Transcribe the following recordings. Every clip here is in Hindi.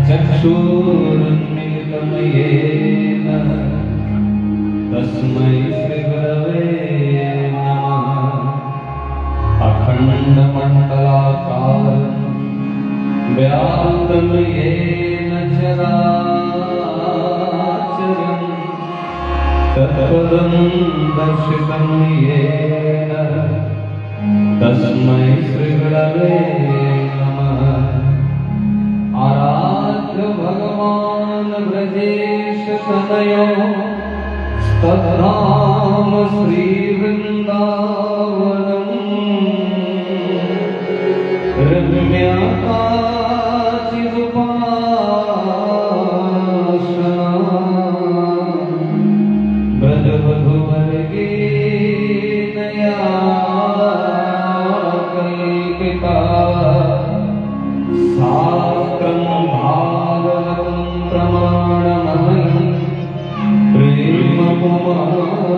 चक्षुरुन्मिलितं येन तस्मै श्रीगुरवे नमः। अखण्डमण्डलाकारं व्याप्तं येन चराचरं तत्पदं दर्शितं येन तस्मै श्रीगुरवे नमः। आराध्य भगवान् ब्रजेश तनयो तद्धाम श्री वृंदावनम् रम्यकाचिदुपासना ब्रजवधूवर्गेण या कल्पिता शास्त्रं भागवतं प्रमाणमहं प्रेमपुमारको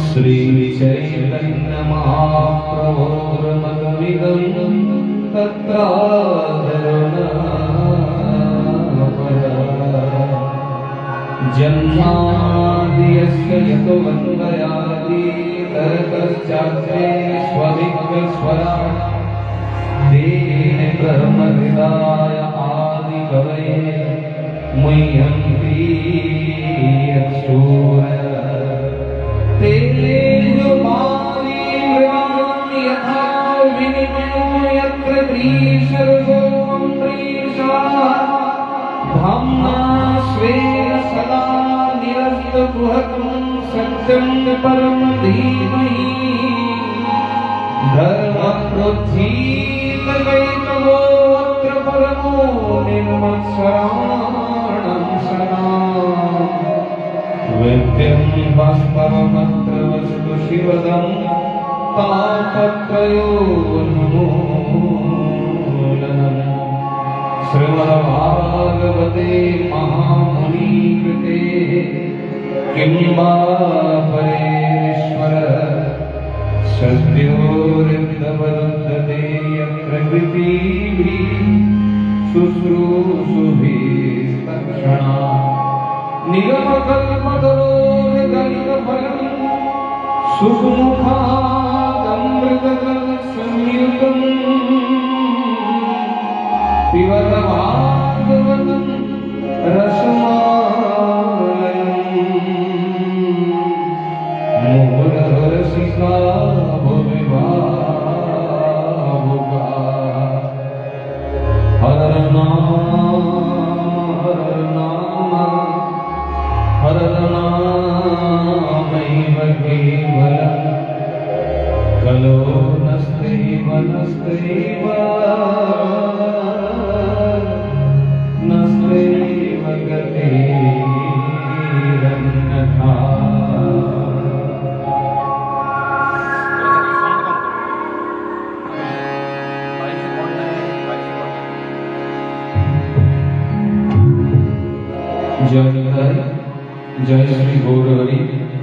श्रीचैतन्य महाप्रभोर्मतमिदं जन्माद्यस्य यतोऽन्वयादि तरतश्चार्थे स्वभिक्तस्वराट् तेन ब्रह्महृदाय आदिकवये मुह्यन्ति यत्सूरयः। तेजोमयि मृगान् यथा विनिमयो यत्र त्रिसर्गो त्रिषा धाम्ना स्वेन सदा निरस्तकुहकं सत्यं परं धीमहि धर्मप्रोज्झितकैतवोऽत्र परमो निर्मत्सराणां शरणाम्। वेद्यं बाष्पवमत्र वस्तु शिवदं तापत्रयोन्मूलनम्। श्रीमद्भागवते महामुनिकृते किं वा परेश्वर सद्योरिदवरुद्धते यत्र कृतिभिः शुश्रूषुभिस्तत्क्षणा निगमकल्पतरोर्गलितफलं सुखमुखादमृतकलसंयुतम् पिबत भागवतं रसमालयम्। मुहुरहरसिका भुवि भावुका हर नाम हरनामैव केवलं कलो नस्त्यैव नस्त्यैव गतिरन्यथा। जय श्री गौरहरि,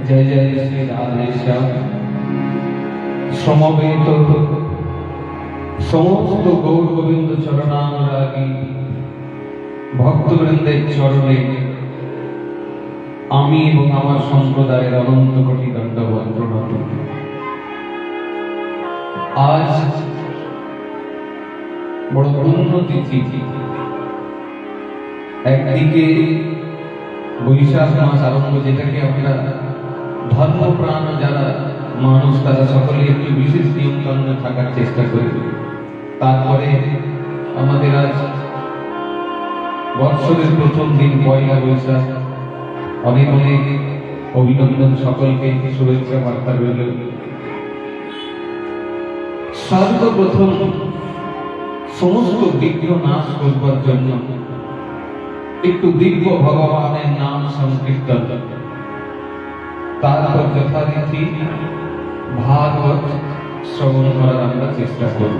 जय जय श्री राधेश्याम। समवेत समस्त गौर गोविंद चरणानुरागी भक्तवृंদের চরণে আমি এবং আমার সম্প্রদায়ের অনন্ত কোটি দণ্ডবত প্রণত। আজ বড় পূর্ণ তিথি। একদিকে বৈশাখ মাস আরম্ভ, যেটাকে আমরা ধর্মপ্রাণ যারা মানুষ তারা সকলে একটু বিশেষ নিয়ম কানুনে থাকার চেষ্টা করি। তারপরে আমাদের আজ বৎসরের প্রথম দিন পয়লা বৈশাখ। অনেক অনেক অভিনন্দন, সকলকে শুভেচ্ছা বার্তা রইল। সর্বপ্রথম সমস্ত বিঘ্ন নাশ করবার জন্য একটু দিব্য ভগবানের নাম সংকীর্তন, তারপর যথারীতি ভাগবত শ্রবণ করার আমরা চেষ্টা করব।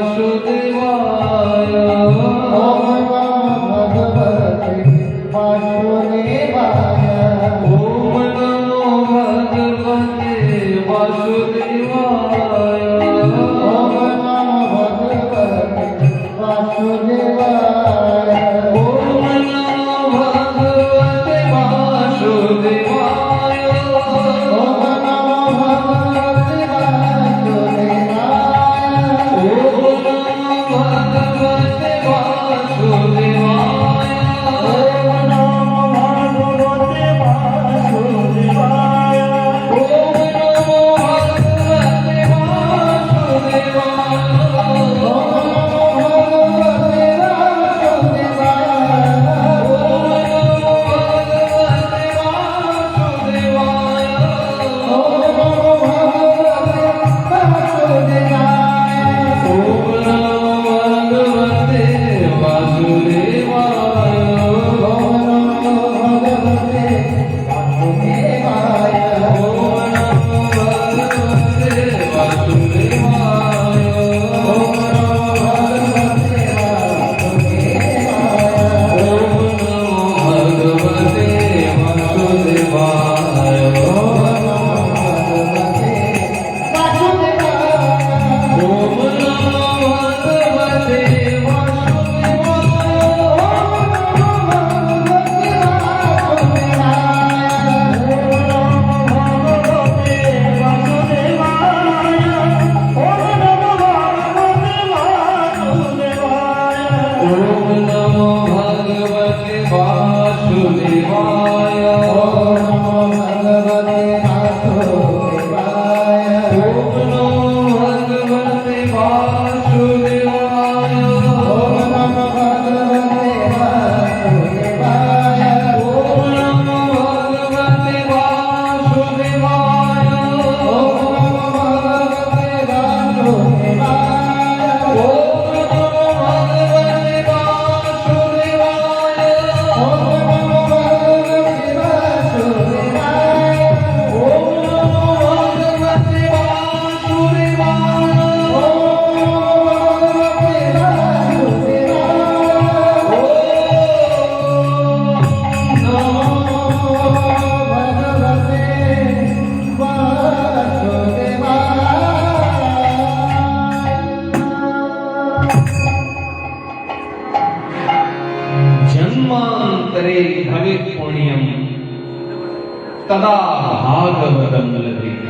वासुदेवाय ओम नमो भगवते वासुदेवाय ओम नमो भगवते वासुदेवाय ओम नमो भगवते वासुदेवाय ओम नमो भगवते वासुदेवाय ओम नमो भगवते वासुदेवाय ओम नमो भगवते वासुदेवाय ओम नमो भगवते वासुदेवाय ओम नमो भगवते वासुदेवाय ओम नमो भगवते वासुदेवाय ओम नमो भगवते वासुदेवाय ओम नमो भगवते वासुदेवाय ओम नमो भगवते वासुदेवाय ओम नमो भगवते वासुदेवाय ओम नमो भगवते वासुदेवाय ओम नमो भगवते वासुदेवाय ओम नमो भगवते वासुदेवाय ओम नमो भगवते ओम नमो भगवते वासुदेवाय ओम नमो भगवते वासुदेवाय ओम नमो भगवते वासुदेवाय जन्मांतरे भवेत् पुण्यम तदा भागवतम लभेत।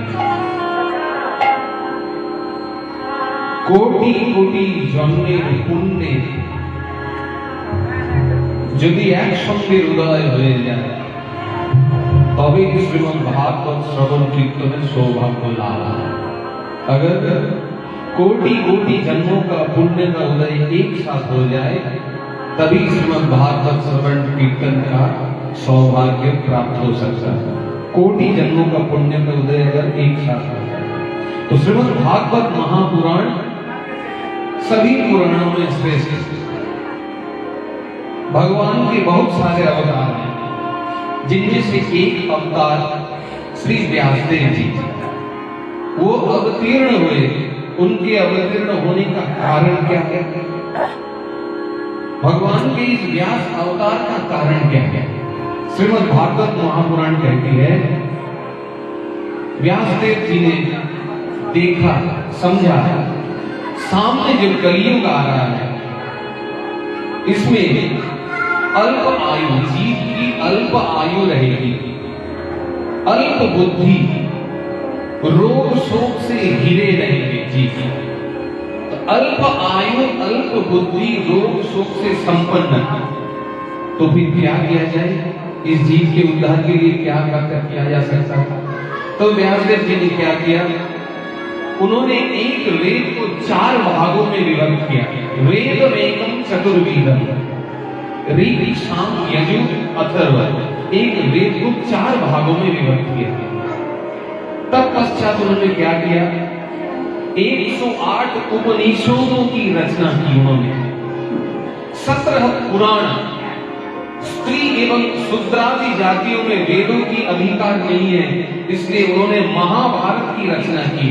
কোটি কোটি জন্মের পুণ্যে যদি একসঙ্গে উদয় হয়ে যায় তবে श्रीमद् भागवत श्रवण कीर्तन सौभाग्य लाभ। अगर कोटि कोटि जन्मों का पुण्य का उदय एक साथ हो जाए तभी श्रीमद् भागवत श्रवण कीर्तन का सौभाग्य प्राप्त हो सकता है। कोटि जन्मों का पुण्य का उदय अगर एक साथ हो जाए तो श्रीमद् भागवत महापुराण सभी पुराणों में श्रेष्ठ। भगवान के बहुत सारे अवतार हैं जिनमें से एक अवतार श्री व्यासदेव जी, वो अवतीर्ण हुए। उनके अवतीर्ण होने का कारण क्या है? भगवान के इस व्यास अवतार का कारण क्या है? श्रीमद् भागवत महापुराण कहती है व्यासदेव जी ने देखा, समझा, सामने जो कलयुग आ रहा है इसमें अल्प आयु, जीव की अल्प आयु रहेगी, अल्प बुद्धि, रोग शोक से घिरे रहेंगे जीव। तो अल्प आयु, अल्प बुद्धि, रोग शोक से संपन्न, तो फिर क्या किया जाए? इस जीव के उद्धार के लिए क्या किया जा सकता है? तो व्यासदेव जी ने क्या किया? उन्होंने एक वेद को 4 भागों में विभक्त किया। वेदमेकं चतुर्वेदम, ऋग, साम, यजुः, अथर्व, एक वेद को 4 भागों में विभक्त किया। तब पश्चात उन्होंने क्या किया? 108 उपनिषदों की रचना की उन्होंने। 17 पुराण, स्त्री एवं शूद्रादि जातियों में वेदों की अधिकार नहीं है, इसलिए उन्होंने महाभारत की रचना की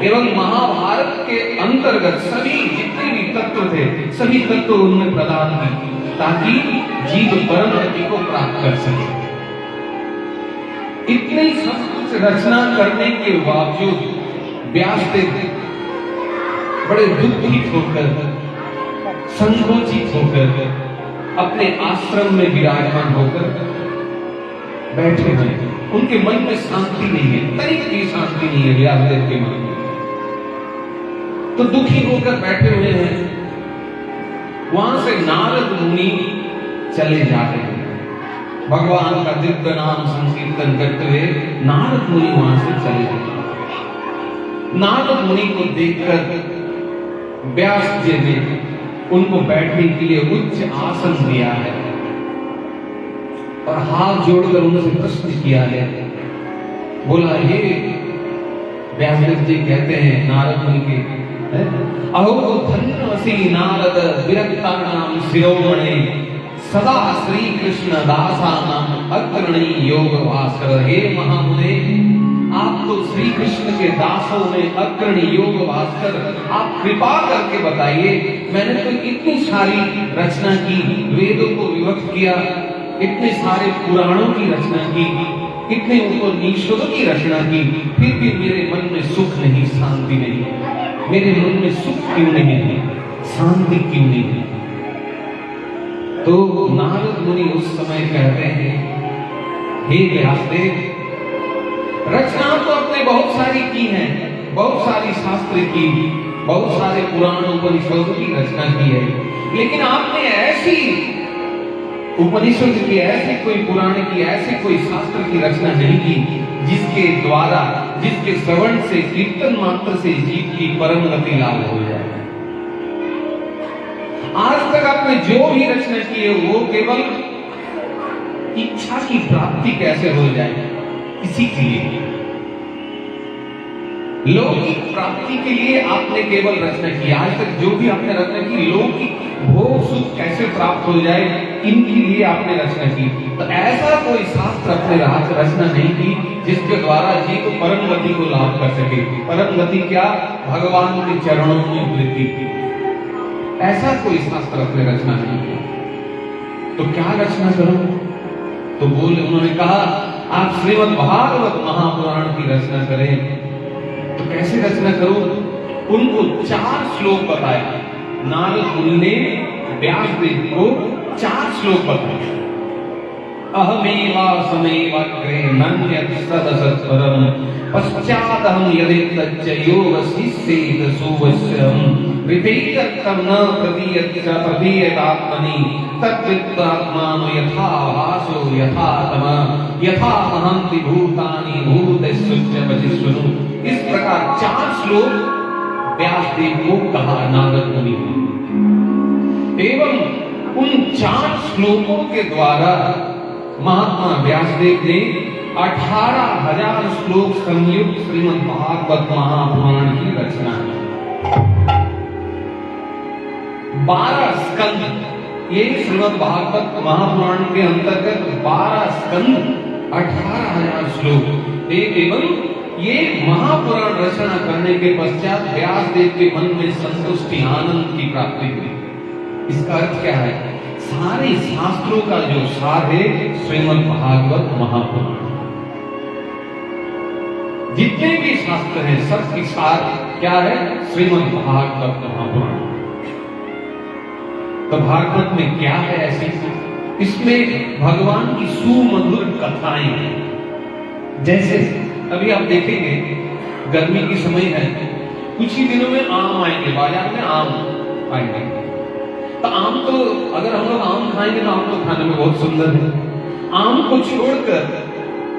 एवं महाभारत के अंतर्गत सभी जितनी तत्व थे, सभी तत्व उनमें प्रदान की ताकि जीव परम गति को प्राप्त कर सके। इतनी सब कुछ रचना करने के बावजूद व्यासदेव बड़े दुखित होकर, संकोचित होकर, अपने आश्रम में विराजमान होकर बैठे हुए हैं। उनके मन में शांति नहीं है, तनिक भी शांति नहीं है व्यासदेव के मन में। तो दुखी होकर बैठे हुए हैं। वहां से नारद मुनि चले जा रहे हैं। भगवान का दिव्य नाम संकीर्तन करते हुए नारद मुनि वहां से चले गए। नारद मुनि को देखकर व्यास जी ने उनको बैठने के लिए उच्च आसन दिया है और हाथ जोड़कर उनसे प्रश्न किया है। बोला, ये व्यासदेव जी कहते हैं नारद मुनि के, अहो धन्यवसी नारद विरक्तानाम शिरोमणे सदा श्री कृष्ण दासानाम अग्रणी योग भास्कर। हे महामुने, आप तो श्री कृष्ण के दासों में अग्रणी योग भास्कर, आप कृपा करके बताइए। मैंने तो इतनी सारी रचना की, वेदों को विभक्त किया, इतने सारे पुराणों की रचना की, इतने उपनिषदों की रचना की, फिर भी मेरे मन में सुख नहीं, शांति नहीं। मेरे मन में सुख क्यों नहीं है, शांति क्यों नहीं है? तो नारद मुनि उस समय कहते हैं, हे व्यासदेव, रचना तो आपने बहुत सारी की है, बहुत सारी शास्त्र की, बहुत सारे पुराण उपनिषदों की रचना की है, लेकिन आपने ऐसी उपनिषद की, ऐसी कोई पुराण की, ऐसी कोई शास्त्र की रचना नहीं की जिसके द्वारा, जिसके श्रवण से, कीर्तन मात्र से जीव की परम गति लाभ हो जाए। आज तक आपने जो भी रचना की है वो केवल इच्छा की प्राप्ति कैसे हो जाए, इसी के लिए, लौकिक प्राप्ति के लिए आपने केवल रचना की। आज तक जो भी आपने रचना की, लौकिक भोग सुख कैसे प्राप्त हो जाए, इनके लिए आपने रचना की। तो ऐसा कोई शास्त्र अपने रचना नहीं की जिसके द्वारा जीव को परम गति को लाभ कर सके। परम गति क्या? भगवान के चरणों में वृद्धि। ऐसा कोई शास्त्र अपने रचना नहीं किया। तो क्या रचना करो? तो बोले, उन्होंने कहा, आप श्रीमद् भागवत महापुराण की रचना करें। तो कैसे रचना करो? उनको 4 श्लोक बताए। नारद मुनि ने व्यासदेव को 4 श्लोक बताए। अहमेवा समेवाग्रे नन्यत् सदसत्वरम पश्चादहं यदि तच्च योगशिष्येत सुवश्यम वितेयत्तं न प्रतीयत् च प्रतीयतात्मनि तद्विद्वात्मानो यथा भासो यथा तम यथा महन्ति भूतानि भूतेषु वचिष्वनु। इस प्रकार 4 श्लोक व्यासदेव को कहा नारद मुनि ने, एवं उन 4 श्लोकों के द्वारा महात्मा व्यासदेव ने 18,000 श्लोक संयुक्त श्रीमद् भागवत महापुराण की रचना की। 12 स्कंद, ये श्रीमद् भागवत महापुराण के अंतर्गत 12 स्कंद, 18,000 श्लोक। एवं ये महापुराण रचना करने के पश्चात व्यासदेव के मन में संतुष्टि, आनंद की प्राप्ति हुई। इसका अर्थ क्या है? सारे शास्त्रों का जो सार है श्रीमद् भागवत महापुराण। जितने भी शास्त्र हैं सबकी सार क्या है? श्रीमद् भागवत महापुराण। तो भागवत में क्या है ऐसी? इसमें भगवान की सुमधुर कथाएं हैं। जैसे अभी आप देखेंगे, गर्मी की समय है, कुछ ही दिनों में आम आएंगे, बाजार में आम आएंगे। तो आम तो अगर हम लोग आम खाएंगे तो आम तो खाने में बहुत सुंदर है। आम को छोड़कर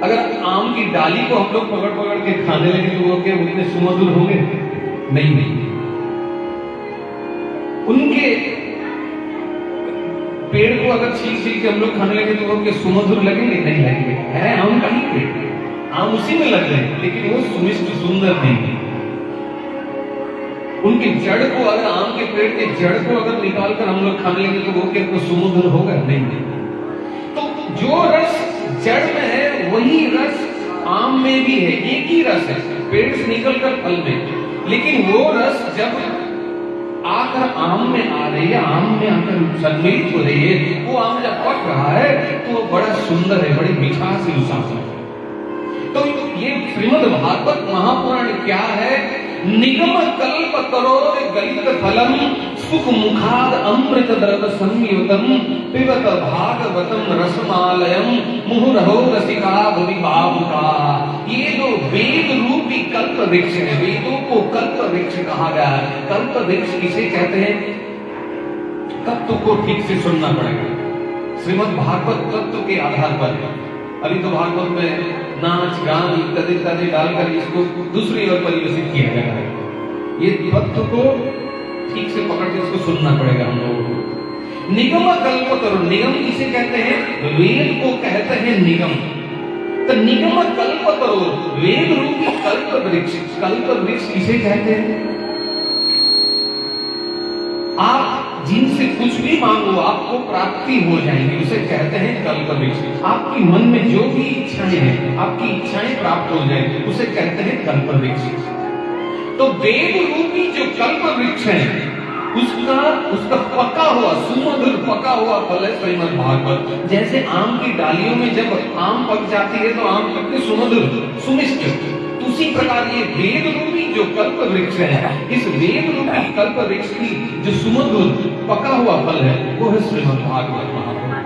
अगर आम की डाली को हम लोग पकड़ पकड़ के खाने लगे तो वो क्या उतने सुमधुर होंगे? नहीं। उनके पेड़ को अगर छील छील के हम लोग खाने लगे तो वो क्या सुमधुर लगेंगे? नहीं लगेंगे। है आम कहीं पे, आम उसी में लग रहे हैं, लेकिन वो सुमिष्ट सुंदर नहीं। उनकी जड़ को, अगर आम के पेड़ के जड़ को अगर निकाल कर हम लोग खाने लगे तो वो क्या सुमधुर होगा? नहीं। तो जो रस जड़ में है वही रस आम में भी है, एक ही रस है पेड़ से निकलकर फल में। लेकिन वो रस जब आग आकर आम में आ रही है, आम में आकर सम्मिलित हो रही है। वो आम जब पक रहा है तो वो बड़ा सुंदर है, बड़ी मिठास है उस आम में। तो ये श्रीमद् भागवत महापुराण क्या है? निगम कल्प तरोर गलित फलम सुख मुखाद अमृत द्रव संयुतम पिबत भागवतम रसमालयम मुहुरहो रसिका भवि बाबुका। ये जो वेद रूपी कल्प वृक्ष है, वेदों को कल्प वृक्ष कहा गया है। कल्प वृक्ष किसे कहते हैं? तत्व को ठीक से सुनना पड़ेगा। श्रीमद् भागवत तत्व के आधार पर है। अभी तो भागवत में नाच गान इत्यादि इत्यादि डालकर इसको दूसरी ओर परिवर्तित किया गया है। ये तत्व को ठीक से पकड़ के इसको सुनना पड़ेगा हम लोगों को। निगम कल्प तरो, निगम किसे कहते हैं? वेद को कहते हैं निगम। तो निगम कल्प तरो, वेद रूपी कल्प वृक्ष। कल्प वृक्ष किसे कहते हैं? आप जिनसे कुछ भी मांगो आपको प्राप्ति हो जाएगी, उसे कहते हैं कल्प वृक्ष। आपकी मन में जो भी इच्छाएं हैं, आपकी इच्छाएं प्राप्त हो जाए, उसे कहते हैं कल्प वृक्ष। तो वेद रूपी जो कल्प वृक्ष है, उसका पका हुआ, सुमधुर पका हुआ फल है श्रीमद् भागवत। जैसे आम की डालियों में जब आम पक जाती है तो आम कितने सुमधुर सुमिष्ट, उसी प्रकार ये वेद रूपी जो कल्प वृक्ष है, इस वेद रूपी कल्प वृक्ष की जो सुमधुर पका हुआ फल है वो है श्रीमद् भागवत महापुराण।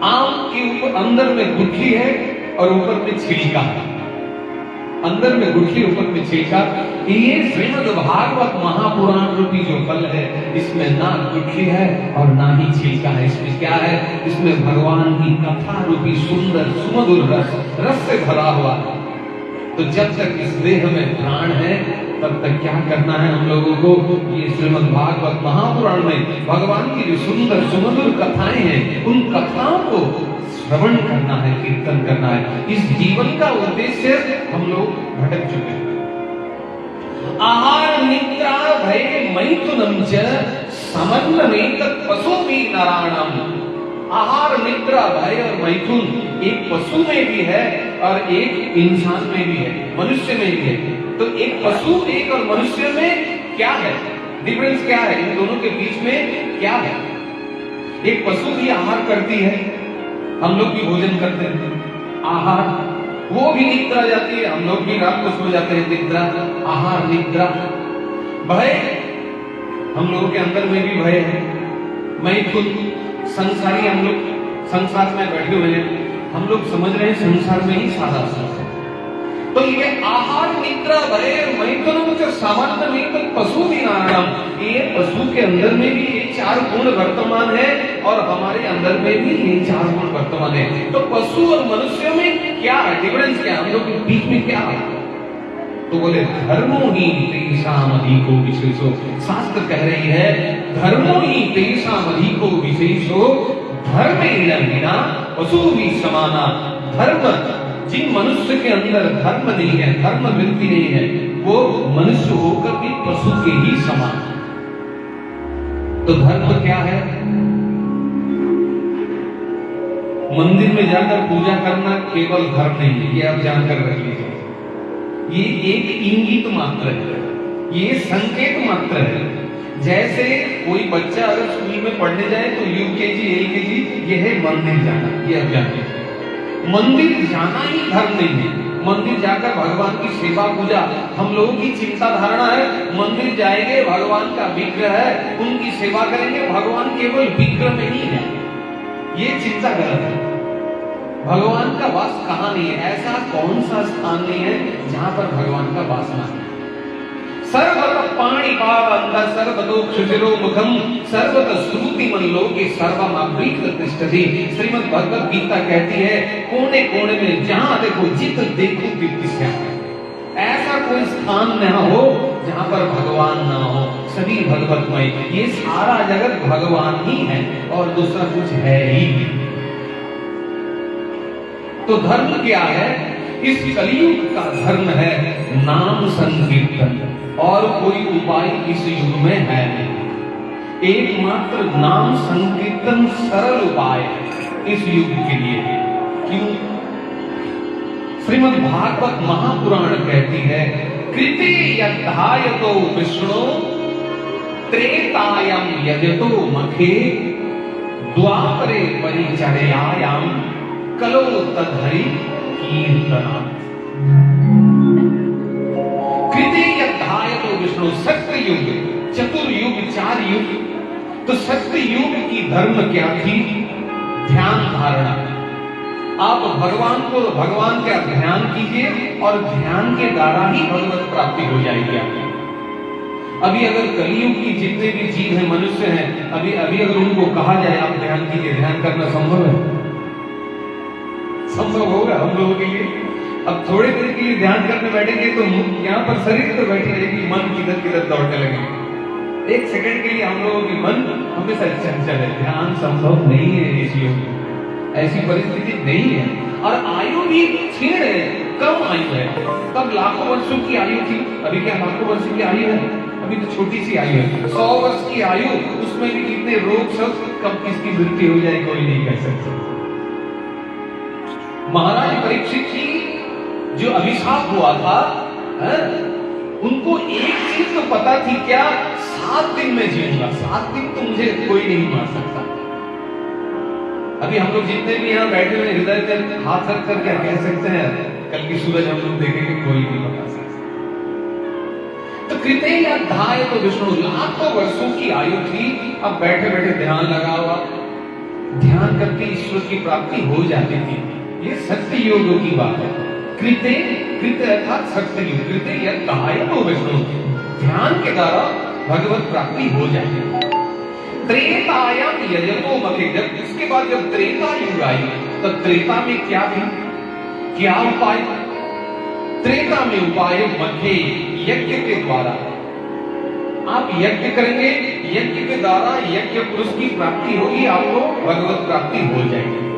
आम के ऊपर अंदर में गुठली है और ऊपर में छिलका है। अंदर में गुठली, ऊपर में छिलका। ये श्रीमद् भागवत महापुराण रूपी जो फल है, इसमें ना गुठली है और ना ही छिलका है। इसमें क्या है? इसमें भगवान की कथा रूपी सुंदर सुमधुर रस से भरा हुआ है। तो जब तक इस देह में प्राण है तब तक क्या करना है हम लोगों को? ये श्रीमद् भागवत महापुराण में भगवान की जो सुंदर सुमधुर कथाएं हैं, उन कथाओं को श्रवण करना है, कीर्तन करना है। इस जीवन का उद्देश्य हम लोग भटक चुके हैं। आहार निद्रा भय मैथुनम च समन्वयेतत् पशुपि नराणाम। आहार निद्रा भय और मैथुन एक पशु में भी है और एक इंसान में भी है, मनुष्य में भी है। तो एक पशु एक और मनुष्य में क्या है डिफरेंस? क्या है इन दोनों के बीच में? क्या है? एक पशु भी आहार करती है, हम लोग भी भोजन करते हैं आहार, वो भी निद्रा जाती है, हम लोग भी रात को सो जाते हैं निद्रा। आहार निद्रा। भय, हम लोगों के अंदर में भी भय है। मैथुन, संसारी, हम लोग संसार में बैठे हुए हैं, हम लोग समझ रहे हैं संसार में ही सारा सुख है। तो ये आहार निद्रा भय मैथुन जो सामान्य नहीं, तो पशु भी नारायण, ये पशु के अंदर में भी ये चार गुण वर्तमान है और हमारे अंदर में भी ये चार गुण वर्तमान है। तो पशु और मनुष्य में क्या है डिफरेंस? क्या हम लोग के बीच में क्या है? तो बोले धर्मो ही तेषाम अधिको विशेषो। शास्त्र कह रही है धर्मो ही तेषाम अधिको विशेषो धर्मेण विना पशु भी समाना। धर्म, जिन मनुष्य के अंदर धर्म नहीं है, धर्म वृत्ति नहीं है, वो मनुष्य होकर भी पशु के ही समान। तो धर्म क्या है? मंदिर में जाकर पूजा करना केवल धर्म नहीं है, ये आप जानकर रख लीजिए। ये एक इंगित मात्र है, ये संकेत मात्र है। जैसे कोई बच्चा अगर स्कूल में पढ़ने जाए तो यूकेजी एलकेजी, ये है मंदिर जाना, ये आप जानते हैं। मंदिर जाना ही धर्म नहीं है। मंदिर जाकर भगवान की सेवा पूजा, हम लोगों की चिंता धारणा है मंदिर जाएंगे, भगवान का विग्रह है, उनकी सेवा करेंगे, भगवान केवल विग्रह में ही है। ये चिंता गलत है। भगवान का वास कहाँ नहीं है? ऐसा कौन सा स्थान नहीं है जहां पर भगवान का वास ना है? सर्वत पाणिपाद सर्वतोक्षिरो मुखम सर्वत श्रुति मन लोके सर्वमावृत तिष्ठति। श्रीमद् भगवत गीता कहती है कोने कोने में जहां देखो जित देखो कीर्तिश्याम। ऐसा कोई स्थान न हो जहां पर भगवान ना हो, सभी भगवतमय। ये सारा जगत भगवान ही है और दूसरा कुछ है ही नहीं। तो धर्म क्या है? इस कलयुग का धर्म है नाम संकीर्तन, और कोई उपाय इस युग में है नहीं। एकमात्र नाम संकीर्तन सरल उपाय है इस युग के लिए। क्यों? श्रीमद् भागवत महापुराण कहती है कृते यद्धायतो विष्णु त्रेतायाम यजतो मखे द्वापरे परिचर्यायाम कलो तद्धरि कीर्तना। कृते यद्धायतो विष्णु, सत्य युग, चतुर्युग, 4 युग। तो सत्य युग की धर्म क्या थी? ध्यान धारणा। आप भगवान का ध्यान कीजिए और ध्यान के द्वारा ही भगवत प्राप्ति हो जाएगी आपकी। अभी अगर कलियुग की जितने भी जीव हैं, मनुष्य हैं, अभी अगर उनको कहा जाए आप ध्यान कीजिए, ध्यान करना संभव है? संभव होगा हम लोगों के लिए? अब थोड़ी देर के लिए ध्यान करने बैठेंगे तो यहाँ पर शरीर तो बैठी रहेगी, मन किधर किधर दौड़ने लगेगा। 1 सेकंड के लिए हम लोगों की मन हमेशा चंचल है। ध्यान संभव नहीं है इस युग में, ऐसी परिस्थिति नहीं है। और आयु भी क्षीण है, कम आयु है। तब लाखों वर्षों की आयु थी, अभी क्या लाखों वर्ष की आयु है? अभी तो छोटी सी आयु है। 100 वर्ष की आयु, उसमें भी कितने रोग, सब कब किसकी मृत्यु हो जाए कोई नहीं कह सकता। महाराज परीक्षित की जो अभिशाप हुआ था, उनको एक चीज तो पता थी, क्या? 7 दिन में जीऊंगा, 7 दिन तो मुझे कोई नहीं मार सकता। अभी हम लोग जितने भी यहाँ बैठे हुए हृदय पर हाथ रख करके कह सकते हैं कल की सूरज हम लोग देखेंगे, कोई नहीं बता सकता। तो कृते यद्धाय तो विष्णु, लाखों वर्षों की आयु थी। अब बैठे बैठे ध्यान लगा हुआ, ध्यान करके ईश्वर की प्राप्ति हो जाती थी। ये सत्य योग की बात है। कृते अर्थात सत्य युग, कृते यद्धाय तो विष्णु, ध्यान के द्वारा भगवत प्राप्ति हो जाती है। त्रेतायाम यजतो मखे, जब इसके बाद जब त्रेता युग आई, तो त्रेता में क्या थी, क्या उपाय? त्रेता में उपाय मखे, यज्ञ के द्वारा आप यज्ञ करेंगे, यज्ञ के द्वारा यज्ञ पुरुष की प्राप्ति होगी, आपको भगवत प्राप्ति हो जाएगी।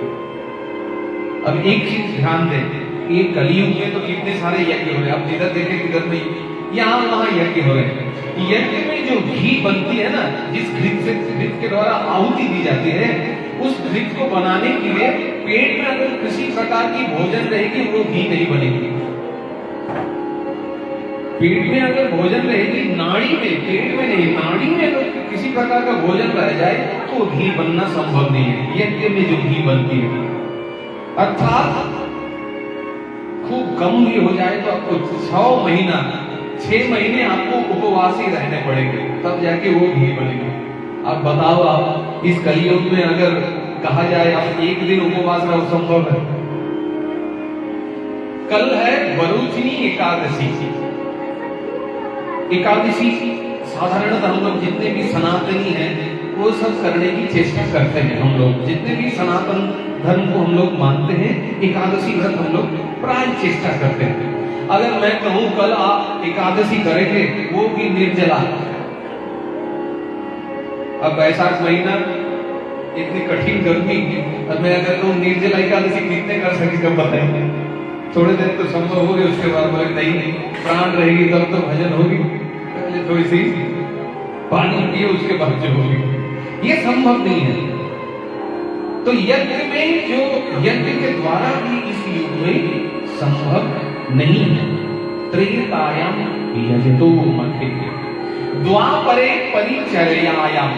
अब एक चीज ध्यान दें, ये कलियुग में तो कितने सारे यज्ञ हो रहे हैं, आप जिधर देखें किधर नहीं, यहाँ वहां यज्ञ हो रहे हैं। यज्ञ में जो घी बनती है ना, जिस घृत के द्वारा आहुति दी जाती है, उस घृत को बनाने के लिए पेट में अगर किसी प्रकार की भोजन रहेगी, वो घी नहीं बनेगी। पेट में अगर भोजन रहेगी, नाड़ी में, पेट में नहीं, नाड़ी में अगर किसी प्रकार का भोजन रह जाए तो घी बनना संभव नहीं है। यज्ञ में जो घी बनती है, अर्थात खूब कम भी हो जाए तो आपको 6 महीने आपको उपवास ही रहने पड़ेंगे, तब जाके वो घी बनेगा। अब बताओ, आप इस कलियुग में अगर कहा जाए आप 1 दिन उपवास रहो, संभव है? कल है वरुचिनी एकादशी। एकादशी साधारणतः हम लोग जितने भी सनातनी हैं वो सब करने की चेष्टा करते हैं। हम लोग जितने भी सनातन धर्म को हम लोग मानते हैं, एकादशी व्रत हम लोग प्राय चेष्टा करते हैं। अगर मैं कहूं कल आप एकादशी करेंगे, वो भी निर्जला। अब वैशाख महीना, इतनी कठिन गर्मी, अब मैं अगर कहूं निर्जला एकादशी कितने कर सके, कब बताएंगे? थोड़े दिन तो संभव होगी, उसके बाद बोले नहीं, प्राण रहेगी तब तो भजन होगी, पहले थोड़ी सी पानी पिए, उसके बाद जो होगी। ये संभव नहीं है। तो यज्ञ में, जो यज्ञ के द्वारा भी इस युग में संभव नहीं है। त्रेतायाम यजतो मखे द्वापरे परिचर्यायाम,